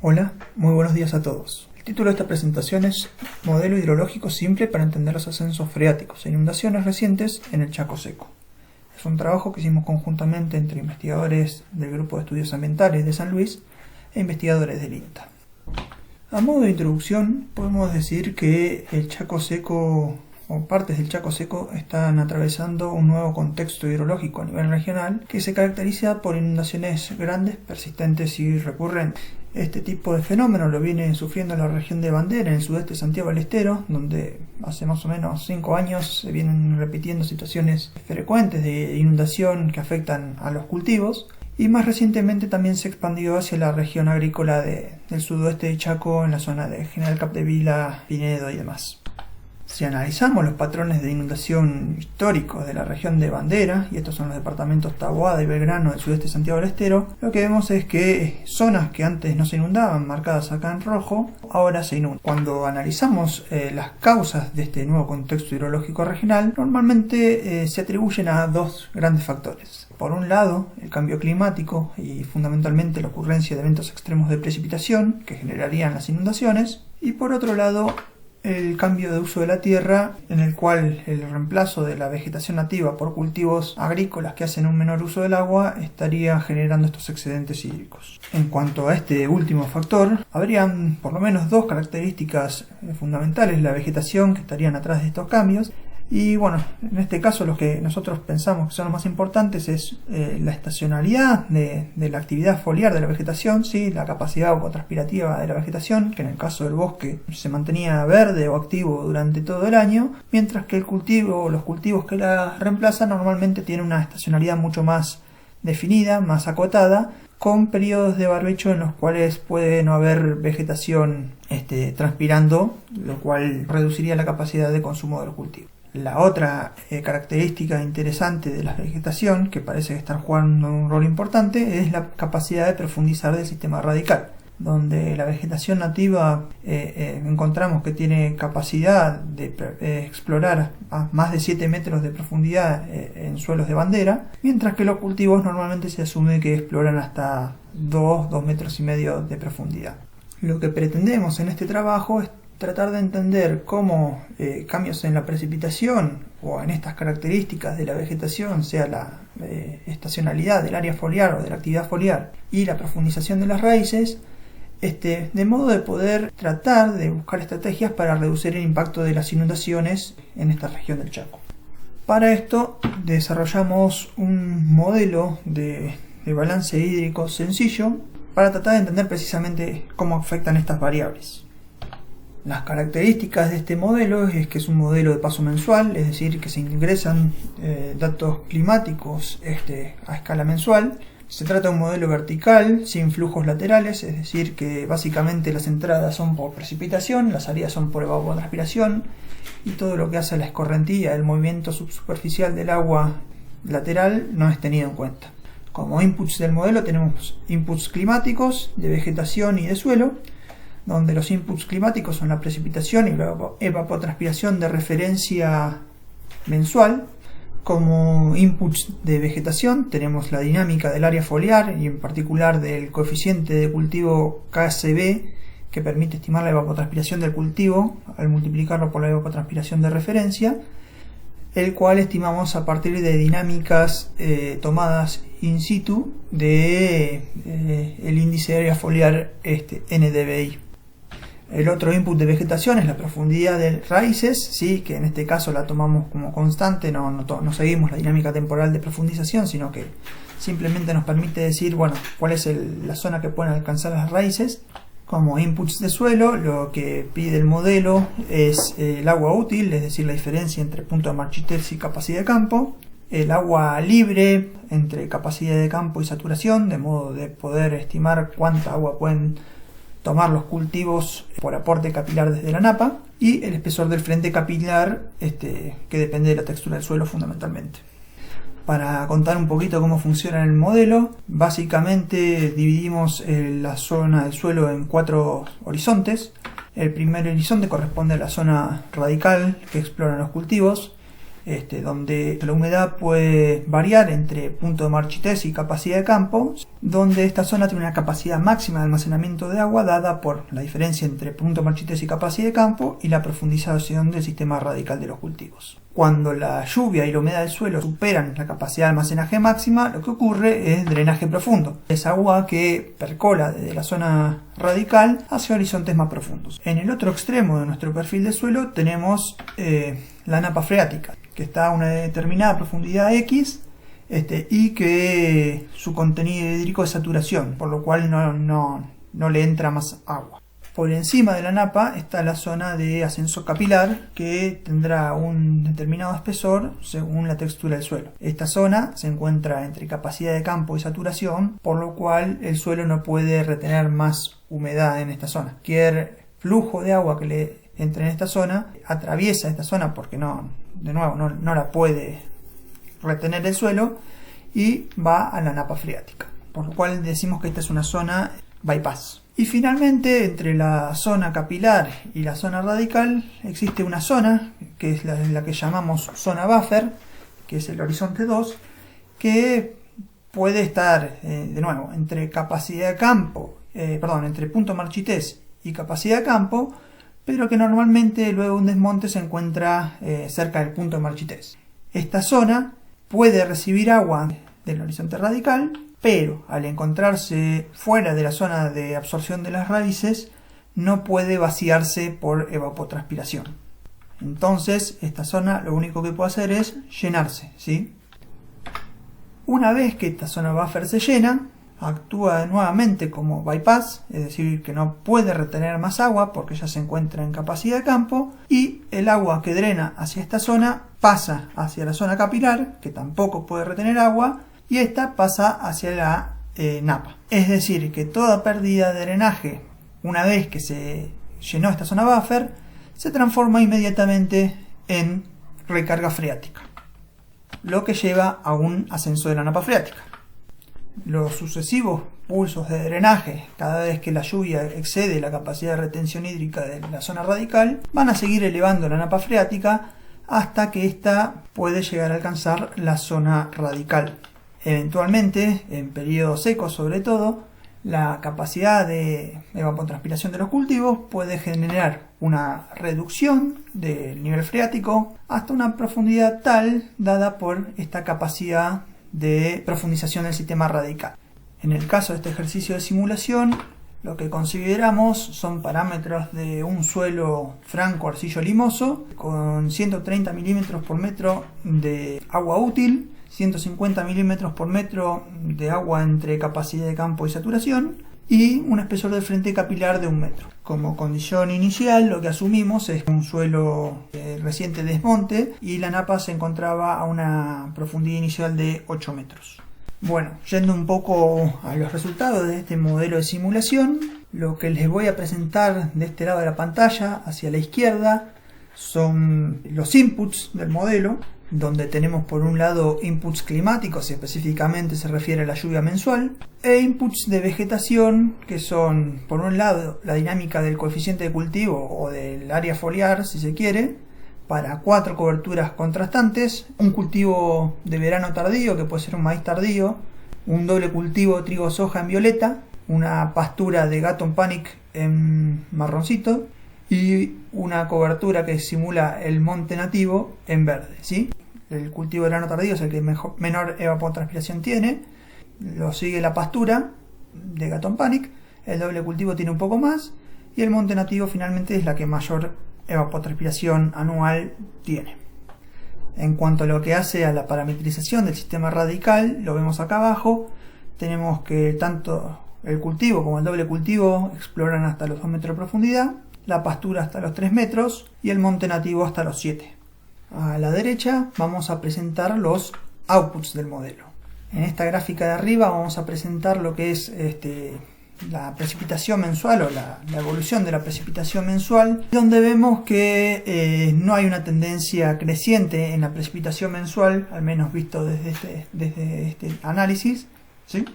Hola, muy buenos días a todos. El título de esta presentación es Modelo hidrológico simple para entender los ascensos freáticos e inundaciones recientes en el Chaco Seco. Es un trabajo que hicimos conjuntamente entre investigadores del Grupo de Estudios Ambientales de San Luis e investigadores del INTA. A modo de introducción, podemos decir que el Chaco Seco o partes del Chaco Seco están atravesando un nuevo contexto hidrológico a nivel regional que se caracteriza por inundaciones grandes, persistentes y recurrentes. Este tipo de fenómeno lo viene sufriendo la región de Bandera, en el sudeste de Santiago del Estero, donde hace más o menos 5 años se vienen repitiendo situaciones frecuentes de inundación que afectan a los cultivos. Y más recientemente también se expandió hacia la región agrícola del sudoeste de Chaco, en la zona de General Capdevila, Pinedo y demás. Si analizamos los patrones de inundación históricos de la región de Bandera, y estos son los departamentos Taboada y Belgrano del sudeste de Santiago del Estero, lo que vemos es que zonas que antes no se inundaban, marcadas acá en rojo, ahora se inundan. Cuando analizamos las causas de este nuevo contexto hidrológico regional, normalmente se atribuyen a dos grandes factores. Por un lado, el cambio climático y fundamentalmente la ocurrencia de eventos extremos de precipitación que generarían las inundaciones, y por otro lado, el cambio de uso de la tierra, en el cual el reemplazo de la vegetación nativa por cultivos agrícolas que hacen un menor uso del agua estaría generando estos excedentes hídricos. En cuanto a este último factor, habrían por lo menos dos características fundamentales: la vegetación, que estarían atrás de estos cambios, y bueno, en este caso los que nosotros pensamos que son los más importantes es la estacionalidad de la actividad foliar de la vegetación, ¿sí? La capacidad evapotranspirativa de la vegetación, que en el caso del bosque se mantenía verde o activo durante todo el año, mientras que el cultivo o los cultivos que la reemplazan normalmente tienen una estacionalidad mucho más definida, más acotada, con periodos de barbecho en los cuales puede no haber vegetación transpirando, lo cual reduciría la capacidad de consumo de los cultivos. La otra característica interesante de la vegetación, que parece estar jugando un rol importante, es la capacidad de profundizar del sistema radical, donde la vegetación nativa encontramos que tiene capacidad de explorar a más de 7 metros de profundidad en suelos de bandera, mientras que los cultivos normalmente se asume que exploran hasta 2 metros y medio de profundidad. Lo que pretendemos en este trabajo es tratar de entender cómo cambios en la precipitación o en estas características de la vegetación, sea la estacionalidad del área foliar o de la actividad foliar y la profundización de las raíces, de modo de poder tratar de buscar estrategias para reducir el impacto de las inundaciones en esta región del Chaco. Para esto desarrollamos un modelo de balance hídrico sencillo para tratar de entender precisamente cómo afectan estas variables. Las características de este modelo es que es un modelo de paso mensual, es decir, que se ingresan datos climáticos a escala mensual. Se trata de un modelo vertical, sin flujos laterales, es decir, que básicamente las entradas son por precipitación, las salidas son por evapotranspiración, y todo lo que hace a la escorrentía, el movimiento subsuperficial del agua lateral, no es tenido en cuenta. Como inputs del modelo tenemos inputs climáticos, de vegetación y de suelo, donde los inputs climáticos son la precipitación y la evapotranspiración de referencia mensual. Como inputs de vegetación tenemos la dinámica del área foliar y en particular del coeficiente de cultivo KCB, que permite estimar la evapotranspiración del cultivo al multiplicarlo por la evapotranspiración de referencia, el cual estimamos a partir de dinámicas tomadas in situ de el índice de área foliar NDVI. El otro input de vegetación es la profundidad de raíces, ¿sí? Que en este caso la tomamos como constante, no seguimos la dinámica temporal de profundización, sino que simplemente nos permite decir, bueno, cuál es la zona que pueden alcanzar las raíces. Como inputs de suelo, lo que pide el modelo es el agua útil, es decir, la diferencia entre punto de marchitez y capacidad de campo, el agua libre entre capacidad de campo y saturación, de modo de poder estimar cuánta agua pueden tomar los cultivos por aporte capilar desde la napa, y el espesor del frente capilar, que depende de la textura del suelo fundamentalmente. Para contar un poquito cómo funciona el modelo, básicamente dividimos la zona del suelo en 4 horizontes. El primer horizonte corresponde a la zona radical que exploran los cultivos. donde la humedad puede variar entre punto de marchitez y capacidad de campo, donde esta zona tiene una capacidad máxima de almacenamiento de agua dada por la diferencia entre punto de marchitez y capacidad de campo y la profundización del sistema radical de los cultivos. Cuando la lluvia y la humedad del suelo superan la capacidad de almacenaje máxima, lo que ocurre es drenaje profundo. Es agua que percola desde la zona radical hacia horizontes más profundos. En el otro extremo de nuestro perfil de suelo tenemos la napa freática, que está a una determinada profundidad X y que su contenido hídrico es saturación, por lo cual no le entra más agua. Por encima de la napa está la zona de ascenso capilar, que tendrá un determinado espesor según la textura del suelo. Esta zona se encuentra entre capacidad de campo y saturación, por lo cual el suelo no puede retener más humedad en esta zona. Cualquier flujo de agua que le entre en esta zona atraviesa esta zona porque no la puede retener el suelo y va a la napa freática, por lo cual decimos que esta es una zona bypass. Y finalmente, entre la zona capilar y la zona radical existe una zona, que es la que llamamos zona buffer, que es el horizonte 2, que puede estar, de nuevo, entre capacidad de campo, entre punto marchitez y capacidad de campo, pero que normalmente luego de un desmonte se encuentra cerca del punto de marchitez. Esta zona puede recibir agua del horizonte radical, pero al encontrarse fuera de la zona de absorción de las raíces, no puede vaciarse por evapotranspiración. Entonces, esta zona lo único que puede hacer es llenarse, ¿sí? Una vez que esta zona buffer se llena, actúa nuevamente como bypass, es decir, que no puede retener más agua porque ya se encuentra en capacidad de campo, y el agua que drena hacia esta zona pasa hacia la zona capilar, que tampoco puede retener agua, y esta pasa hacia la napa. Es decir, que toda pérdida de drenaje, una vez que se llenó esta zona buffer, se transforma inmediatamente en recarga freática, lo que lleva a un ascenso de la napa freática. Los sucesivos pulsos de drenaje, cada vez que la lluvia excede la capacidad de retención hídrica de la zona radical, van a seguir elevando la napa freática hasta que ésta puede llegar a alcanzar la zona radical. Eventualmente, en periodos secos sobre todo, la capacidad de evapotranspiración de los cultivos puede generar una reducción del nivel freático hasta una profundidad tal dada por esta capacidad de profundización del sistema radical. En el caso de este ejercicio de simulación, lo que consideramos son parámetros de un suelo franco arcillo limoso con 130 milímetros por metro de agua útil, 150 milímetros por metro de agua entre capacidad de campo y saturación y un espesor del frente capilar de 1 metro. Como condición inicial, lo que asumimos es un suelo reciente desmonte y la napa se encontraba a una profundidad inicial de 8 metros. Bueno, yendo un poco a los resultados de este modelo de simulación, lo que les voy a presentar de este lado de la pantalla, hacia la izquierda, son los inputs del modelo, donde tenemos por un lado inputs climáticos, y específicamente se refiere a la lluvia mensual, e inputs de vegetación, que son por un lado la dinámica del coeficiente de cultivo o del área foliar, si se quiere, para 4 coberturas contrastantes, un cultivo de verano tardío, que puede ser un maíz tardío, un doble cultivo trigo-soja en violeta, una pastura de Gatton Panic en marroncito, y una cobertura que simula el monte nativo en verde, ¿sí? El cultivo de verano tardío es el que menor evapotranspiración tiene, lo sigue la pastura de Gatton Panic, el doble cultivo tiene un poco más, y el monte nativo finalmente es la que mayor evapotranspiración anual tiene. En cuanto a lo que hace a la parametrización del sistema radical, lo vemos acá abajo, tenemos que tanto el cultivo como el doble cultivo exploran hasta los 2 metros de profundidad, la pastura hasta los 3 metros y el monte nativo hasta los 7. A la derecha vamos a presentar los outputs del modelo. En esta gráfica de arriba vamos a presentar lo que es la precipitación mensual o la evolución de la precipitación mensual, donde vemos que no hay una tendencia creciente en la precipitación mensual, al menos visto desde este análisis, ¿sí?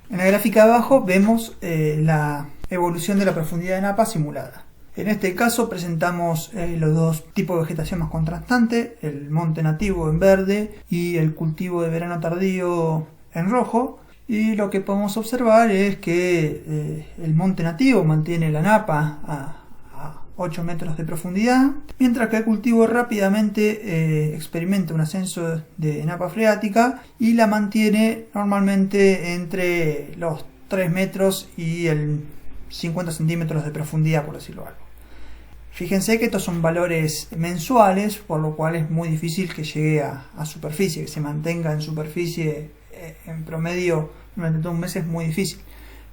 En la gráfica de abajo vemos la evolución de la profundidad de napa simulada. En este caso presentamos los dos tipos de vegetación más contrastante, el monte nativo en verde y el cultivo de verano tardío en rojo. Y lo que podemos observar es que el monte nativo mantiene la napa a 8 metros de profundidad, mientras que el cultivo rápidamente experimenta un ascenso de napa freática y la mantiene normalmente entre los 3 metros y el 50 centímetros de profundidad, por decirlo algo. Fíjense que estos son valores mensuales, por lo cual es muy difícil que llegue a superficie, que se mantenga en superficie en promedio durante todo un mes es muy difícil.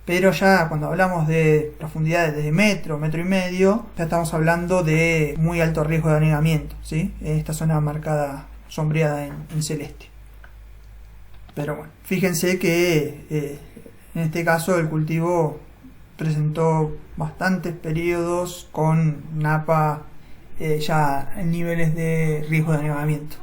Pero ya cuando hablamos de profundidades de metro, metro y medio, ya estamos hablando de muy alto riesgo de anegamiento, ¿sí? Esta zona marcada, sombreada en celeste. Pero bueno, fíjense que en este caso el cultivo presentó bastantes periodos con napa ya en niveles de riesgo de anegamiento.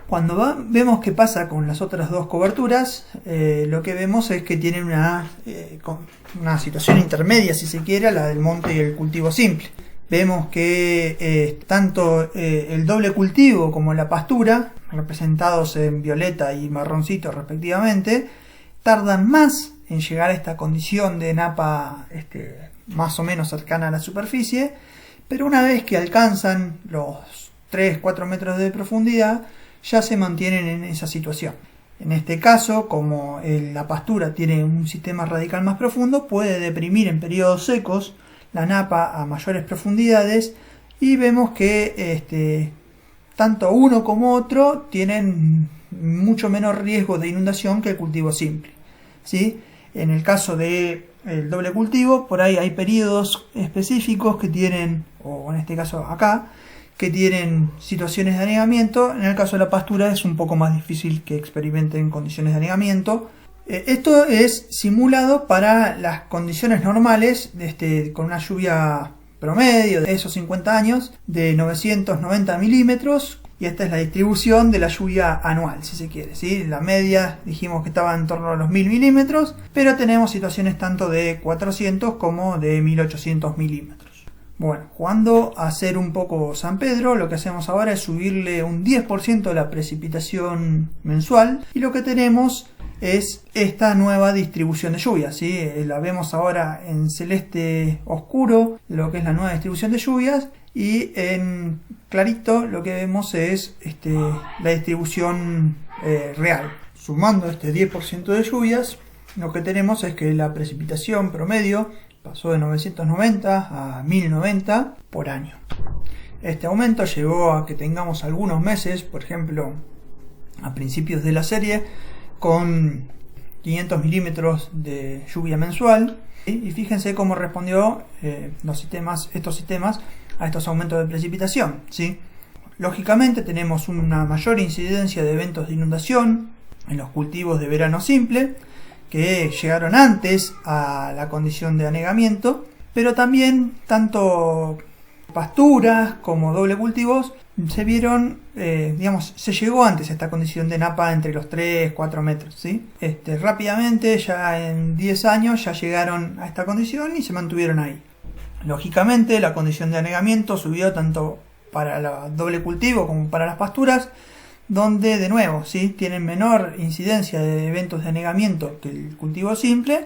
Cuando vemos qué pasa con las otras dos coberturas, lo que vemos es que tienen una situación intermedia, si se quiere, la del monte y el cultivo simple. Vemos que tanto el doble cultivo como la pastura, representados en violeta y marroncito respectivamente, tardan más en llegar a esta condición de napa más o menos cercana a la superficie, pero una vez que alcanzan los 3-4 metros de profundidad, ya se mantienen en esa situación. En este caso, como la pastura tiene un sistema radical más profundo, puede deprimir en periodos secos la napa a mayores profundidades y vemos que tanto uno como otro tienen mucho menor riesgo de inundación que el cultivo simple, ¿sí? En el caso del doble cultivo, por ahí hay periodos específicos que tienen, o en este caso acá, que tienen situaciones de anegamiento. En el caso de la pastura es un poco más difícil que experimenten condiciones de anegamiento. Esto es simulado para las condiciones normales, con una lluvia promedio de esos 50 años de 990 milímetros, y esta es la distribución de la lluvia anual, si se quiere, ¿sí? La media dijimos que estaba en torno a los 1000 milímetros, pero tenemos situaciones tanto de 400 como de 1800 milímetros. Bueno, jugando a ser un poco San Pedro, lo que hacemos ahora es subirle un 10% de la precipitación mensual, y lo que tenemos es esta nueva distribución de lluvias, ¿sí? La vemos ahora en celeste oscuro, lo que es la nueva distribución de lluvias, y en clarito lo que vemos es la distribución real. Sumando este 10% de lluvias, lo que tenemos es que la precipitación promedio pasó de 990 a 1090 por año. Este aumento llevó a que tengamos algunos meses, por ejemplo, a principios de la serie, con 500 milímetros de lluvia mensual. Y fíjense cómo respondió estos sistemas a estos aumentos de precipitación, ¿sí? Lógicamente tenemos una mayor incidencia de eventos de inundación en los cultivos de verano simple, que llegaron antes a la condición de anegamiento, pero también tanto pasturas como doble cultivos se vieron, se llegó antes a esta condición de napa entre los 3-4 metros, ¿sí? Rápidamente, ya en 10 años, ya llegaron a esta condición y se mantuvieron ahí. Lógicamente, la condición de anegamiento subió tanto para el doble cultivo como para las pasturas, donde de nuevo, ¿sí? Tienen menor incidencia de eventos de anegamiento que el cultivo simple,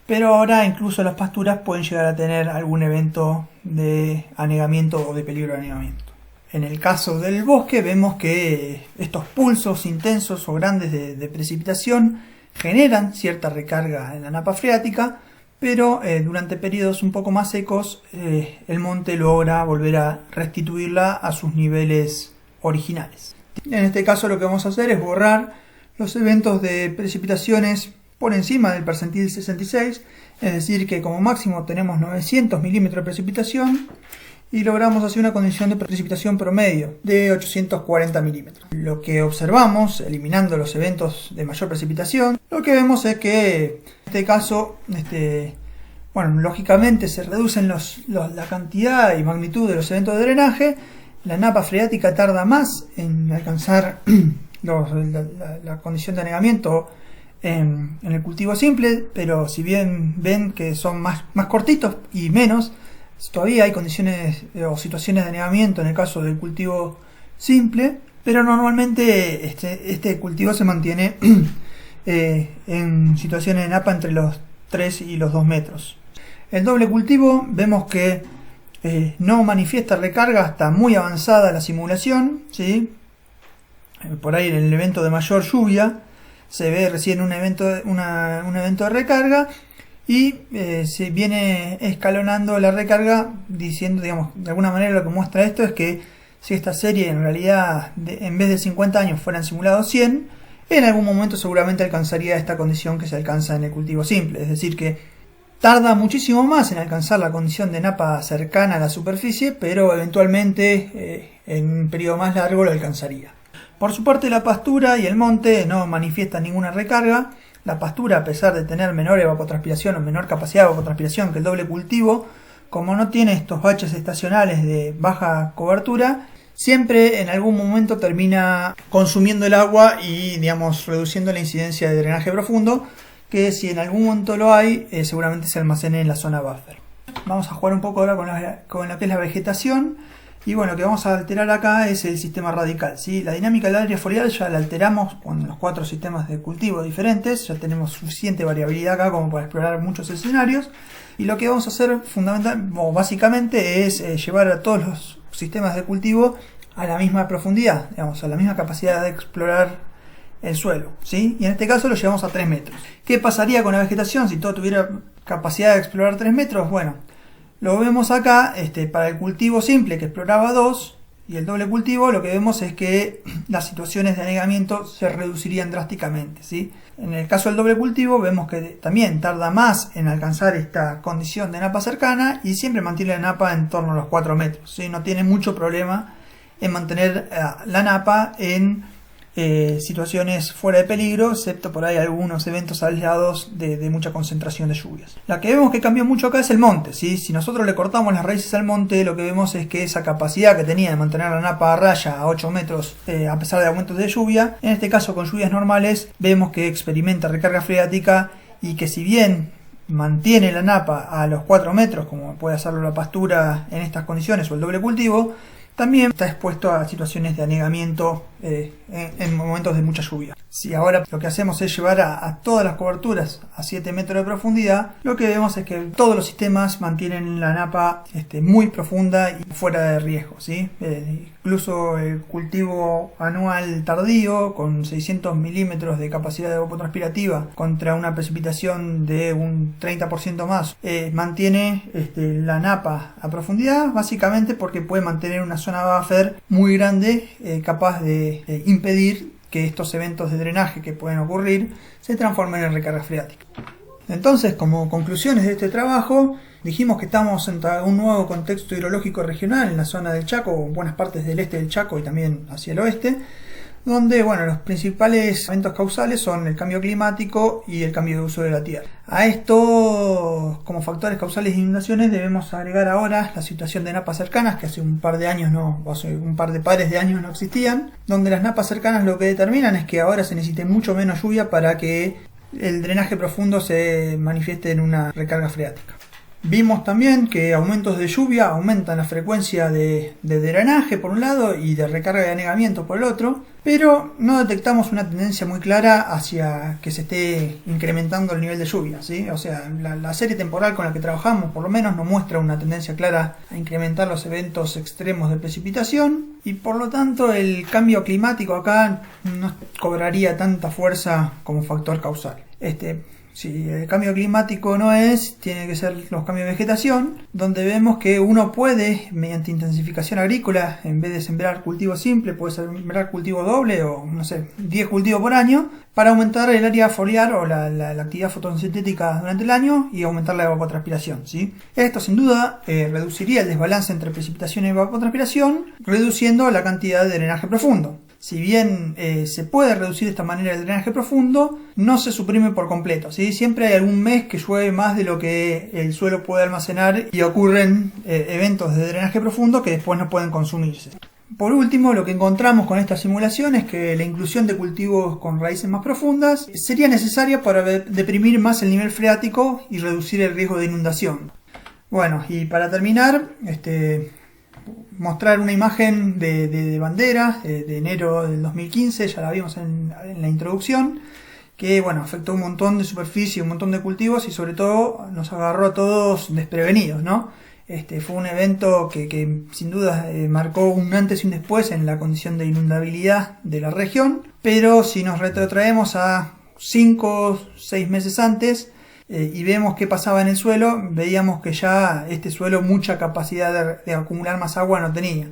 pero ahora incluso las pasturas pueden llegar a tener algún evento de anegamiento o de peligro de anegamiento. En el caso del bosque vemos que estos pulsos intensos o grandes de precipitación generan cierta recarga en la napa freática, pero durante periodos un poco más secos el monte logra volver a restituirla a sus niveles originales. En este caso lo que vamos a hacer es borrar los eventos de precipitaciones por encima del percentil 66, es decir que como máximo tenemos 900 milímetros de precipitación y logramos así una condición de precipitación promedio de 840 milímetros. Lo que observamos, eliminando los eventos de mayor precipitación, lo que vemos es que en este caso, lógicamente se reducen la cantidad y magnitud de los eventos de drenaje. La napa freática tarda más en alcanzar la condición de anegamiento en el cultivo simple, pero si bien ven que son más cortitos y menos, Todavía hay condiciones o situaciones de anegamiento en el caso del cultivo simple, pero normalmente este cultivo se mantiene en situaciones de napa entre los 3 y los 2 metros. El doble cultivo vemos que no manifiesta recarga hasta muy avanzada la simulación, ¿sí? Por ahí en el evento de mayor lluvia se ve recién un evento de recarga y se viene escalonando la recarga, diciendo, digamos, de alguna manera lo que muestra esto es que si esta serie en realidad en vez de 50 años fueran simulados 100, en algún momento seguramente alcanzaría esta condición que se alcanza en el cultivo simple, es decir que tarda muchísimo más en alcanzar la condición de napa cercana a la superficie, pero eventualmente en un periodo más largo lo alcanzaría. Por su parte, la pastura y el monte no manifiestan ninguna recarga. La pastura, a pesar de tener menor evapotranspiración o menor capacidad de evapotranspiración que el doble cultivo, como no tiene estos baches estacionales de baja cobertura, siempre en algún momento termina consumiendo el agua y, digamos, reduciendo la incidencia de drenaje profundo, que si en algún momento lo hay, seguramente se almacene en la zona buffer. Vamos a jugar un poco ahora con lo que es la vegetación. Y bueno, lo que vamos a alterar acá es el sistema radical, ¿sí? La dinámica del área foliar ya la alteramos con los 4 sistemas de cultivo diferentes. Ya tenemos suficiente variabilidad acá como para explorar muchos escenarios. Y lo que vamos a hacer básicamente es llevar a todos los sistemas de cultivo a la misma profundidad, digamos, a la misma capacidad de explorar el suelo, ¿sí? Y en este caso lo llevamos a 3 metros. ¿Qué pasaría con la vegetación si todo tuviera capacidad de explorar 3 metros? Bueno, lo vemos acá, para el cultivo simple que exploraba 2 y el doble cultivo, lo que vemos es que las situaciones de anegamiento se reducirían drásticamente, ¿sí? En el caso del doble cultivo vemos que también tarda más en alcanzar esta condición de napa cercana y siempre mantiene la napa en torno a los 4 metros, ¿sí? No tiene mucho problema en mantener la napa en situaciones fuera de peligro, excepto por ahí algunos eventos aislados de mucha concentración de lluvias. La que vemos que cambió mucho acá es el monte, ¿sí? Si nosotros le cortamos las raíces al monte, lo que vemos es que esa capacidad que tenía de mantener la napa a raya a 8 metros a pesar de aumentos de lluvia, en este caso con lluvias normales, vemos que experimenta recarga freática y que si bien mantiene la napa a los 4 metros, como puede hacerlo la pastura en estas condiciones o el doble cultivo, también está expuesto a situaciones de anegamiento en momentos de mucha lluvia. Si ahora lo que hacemos es llevar a todas las coberturas a 7 metros de profundidad, lo que vemos es que todos los sistemas mantienen la napa muy profunda y fuera de riesgo, ¿sí? Incluso el cultivo anual tardío con 600 milímetros de capacidad de evapotranspirativa contra una precipitación de un 30% más mantiene la napa a profundidad, básicamente porque puede mantener una zona buffer muy grande capaz de impedir que estos eventos de drenaje que pueden ocurrir se transformen en recarga freática. Entonces, como conclusiones de este trabajo, dijimos que estamos en un nuevo contexto hidrológico regional en la zona del Chaco, o en buenas partes del este del Chaco y también hacia el oeste, donde los principales eventos causales son el cambio climático y el cambio de uso de la tierra. A esto, como factores causales de inundaciones, debemos agregar ahora la situación de napas cercanas, que hace un par de años hace un par de pares de años no existían, donde las napas cercanas lo que determinan es que ahora se necesite mucho menos lluvia para que el drenaje profundo se manifieste en una recarga freática. Vimos también que aumentos de lluvia aumentan la frecuencia de drenaje por un lado y de recarga de anegamiento por el otro, pero no detectamos una tendencia muy clara hacia que se esté incrementando el nivel de lluvia, ¿sí? O sea, la serie temporal con la que trabajamos por lo menos no muestra una tendencia clara a incrementar los eventos extremos de precipitación y por lo tanto el cambio climático acá no cobraría tanta fuerza como factor causal. Si el cambio climático no tiene que ser los cambios de vegetación, donde vemos que uno puede, mediante intensificación agrícola, en vez de sembrar cultivo simple, puede sembrar cultivo doble o, 10 cultivos por año, para aumentar el área foliar o la actividad fotosintética durante el año y aumentar la evapotranspiración, ¿sí? Esto, sin duda, reduciría el desbalance entre precipitación y evapotranspiración, reduciendo la cantidad de drenaje profundo. Si bien se puede reducir de esta manera el drenaje profundo, no se suprime por completo, ¿sí? Siempre hay algún mes que llueve más de lo que el suelo puede almacenar y ocurren eventos de drenaje profundo que después no pueden consumirse. Por último, lo que encontramos con esta simulación es que la inclusión de cultivos con raíces más profundas sería necesaria para deprimir más el nivel freático y reducir el riesgo de inundación. Bueno, y para terminar, mostrar una imagen de bandera de enero del 2015, ya la vimos en la introducción, que bueno, afectó un montón de superficie, un montón de cultivos y sobre todo nos agarró a todos desprevenidos, ¿no? Fue un evento que sin duda marcó un antes y un después en la condición de inundabilidad de la región, pero si nos retrotraemos a 5 o 6 meses antes y vemos qué pasaba en el suelo, veíamos que ya este suelo mucha capacidad de acumular más agua no tenía.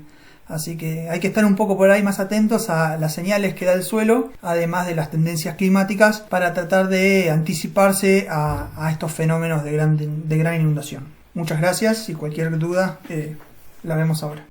Así que hay que estar un poco por ahí más atentos a las señales que da el suelo, además de las tendencias climáticas, para tratar de anticiparse a estos fenómenos de gran inundación. Muchas gracias y cualquier duda la vemos ahora.